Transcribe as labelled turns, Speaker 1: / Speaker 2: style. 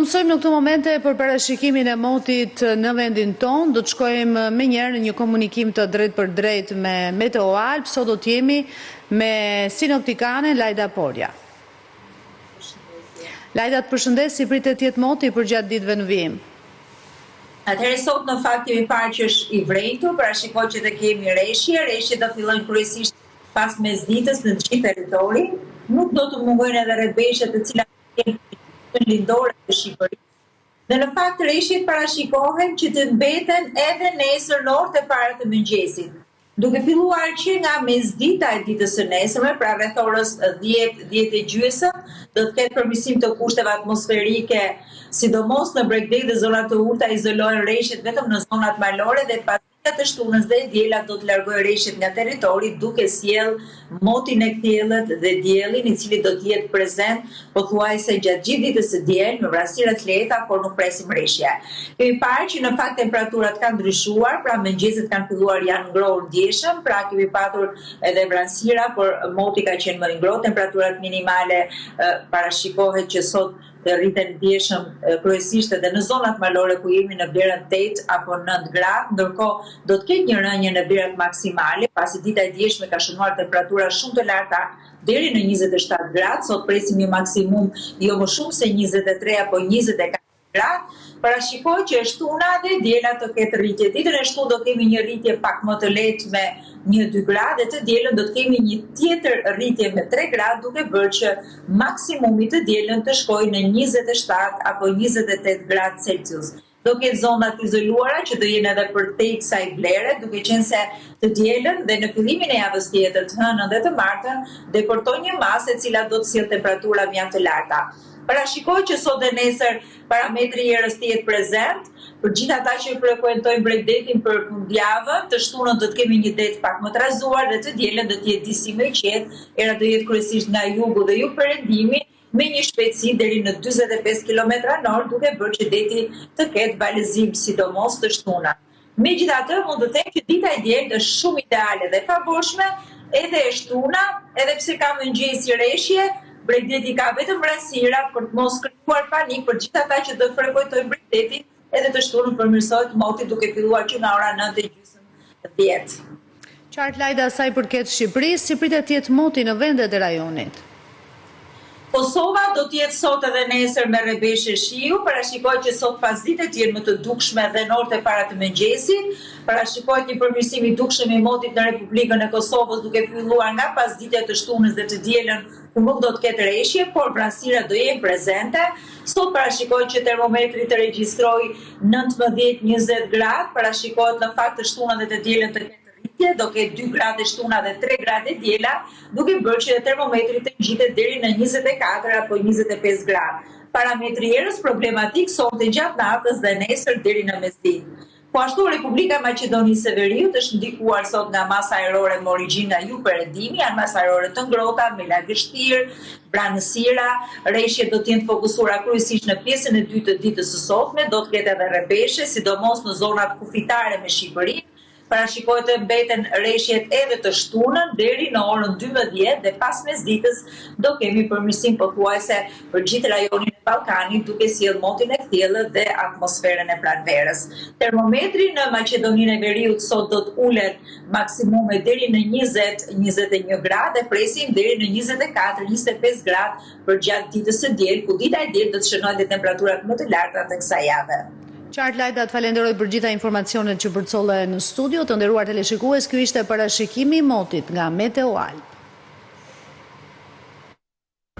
Speaker 1: të mësojmë në këto momente për parashikimin e motit në vendin tonë. Do të shkojmë me njerë në një komunikim të drejt për drejt me Meteo Alp. Sot do të jemi me sinoptikane Lajda Porja. Lajda, të përshëndes, si pritet të jetë moti për gjatë ditëve në vijim?
Speaker 2: Atëherë sot në fakt kemi parë që është i vrejtur, parashikoj që të kemi reshje do fillojnë kryesisht pas mesditës në të gjithë territorin. Nuk do të mungojnë edhe rrebeshjet të cilat kemi lindore të Shqipërisë. Dhe në fakt reshjet parashikohen që të mbeten edhe nesër në orët e para të mëngjesit. Duke filluar që nga mesdita e ditës së nesërme, pra rreth orës 10:30, do të ketë përmirësim të kushteve atmosferike, sidomos në Bregdek dhe zonat të ulta izolohen reshjet vetëm në zonat malore dhe pas të shtunës dhe diela do të largojë reshjet nga territori duke sjell motin e kthellit dhe diellin i cili do të jetë prezent pothuajse gjatë gjithë ditës së diel me vrasësira të lehta, por nuk presim reshje. Kemi parë që në fakt temperaturat kanë ndryshuar, pra mëngjeset kanë filluar janë ngrohur ndjeshëm, pra kemi patur edhe vrasësira, por moti ka qenë më i ngrohtë, temperaturat minimale parashikohet që sot të rriten ndjeshëm kryesisht edhe në zonat malore ku jemi në vlerën 8 apo 9 gradë, ndërkohë do të ketë një rënje në vlerat maksimale, pasi dita e djeshme ka shënuar temperatura shumë të larta deri në 27 gradë, sot presim një maksimum jo më shumë se 23 apo 24 gradë. Parashikoj që shtuna dhe diela të ketë rritje. Ditën e shtunë do të kemi një rritje pak më të lehtë me 1-2 gradë, dhe të dielën do të kemi një tjetër rritje me 3 gradë, duke bërë që maksimumi të dielën të shkojë në 27 apo 28 gradë Celsius. Do ketë zonat izoluara që do jenë edhe përtej kësaj vlere, duke qenë se të dielën dhe në fillimin e javës tjetër, të hënën dhe të martën, deporton një masë e cila do të sjellë temperatura mjaft të larta. Parashikoj që sot dhe nesër parametri i erës të jetë prezent, për gjithë ata që frekuentojnë Bregdetin për fundjavën, të shtunën do të kemi një det pak më të rrezuar dhe të dielën do të jetë disi më i qetë, era do jetë kryesisht nga jugu dhe jugperëndimi, me një shpejtësi deri në 45 km/h, duke bërë që deti të ketë valëzim sidomos të shtuna. Megjithatë, mund të them që dita e dielë është shumë ideale dhe favorshme, edhe e shtuna, edhe pse ka mëngjesi reshje, Bregdeti ka vetëm vrasësira për të mos krijuar panik për gjithë ata që do të frekuentojnë Bregdetin, edhe të shtunën përmirësohet moti duke filluar që nga ora 9:30.
Speaker 1: Qartë Lajda, sa i përket Shqipërisë, si pritet të jetë moti në vendet e rajonit?
Speaker 2: Kosova do të jetë sot edhe nesër me rrebeshje shiu, parashikoj që sot pasditet jenë më të dukshme dhe në orët e para të mëngjesit, parashikohet një përmirësim i dukshëm i motit në Republikën e Kosovës duke filluar nga pasditja të shtunës dhe të dielën, ku nuk do të ketë reshje, por vrasësirat do jenë prezente. Sot parashikohet që termometri të regjistrojë 19-20 gradë, parashikohet në fakt të shtunën dhe të dielën të do ketë 2 gradë shtuna dhe 3 gradë diela, duke bërë që termometri të ngjitet deri në 24 apo 25 gradë. Parametri erës problematik sonte gjatë natës dhe nesër deri në mesditë. Po ashtu Republika e Maqedonisë së Veriut është ndikuar sot nga masa ajrore me origjinë nga jugperëndimi, janë masa ajrore të ngrohta me lagështirë, pranësira, reshjet do të jenë fokusuara kryesisht në pjesën e dytë të ditës së sotme, do të ketë edhe rrebeshje, sidomos në zonat kufitare me Shqipërinë. Parashikohet të mbeten reshjet edhe të shtunën deri në orën 12 dhe pas mesditës do kemi përmirësim pothuajse për gjithë rajonin e Ballkanit duke sjellë motin e kthellit dhe atmosferën e pranverës. Termometri në Maqedoninë e Veriut sot do të ulet maksimume deri në 20-21 gradë dhe presim deri në 24-25 gradë për gjatë ditës së diel, ku dita e diel do të shënojë temperaturat më të larta të kësaj jave.
Speaker 1: Qartë Lajda, të falenderoj për gjitha informacionet që përcolle në studio. Të nderuar teleshikues, ky ishte parashikimi i motit nga Meteo Alp.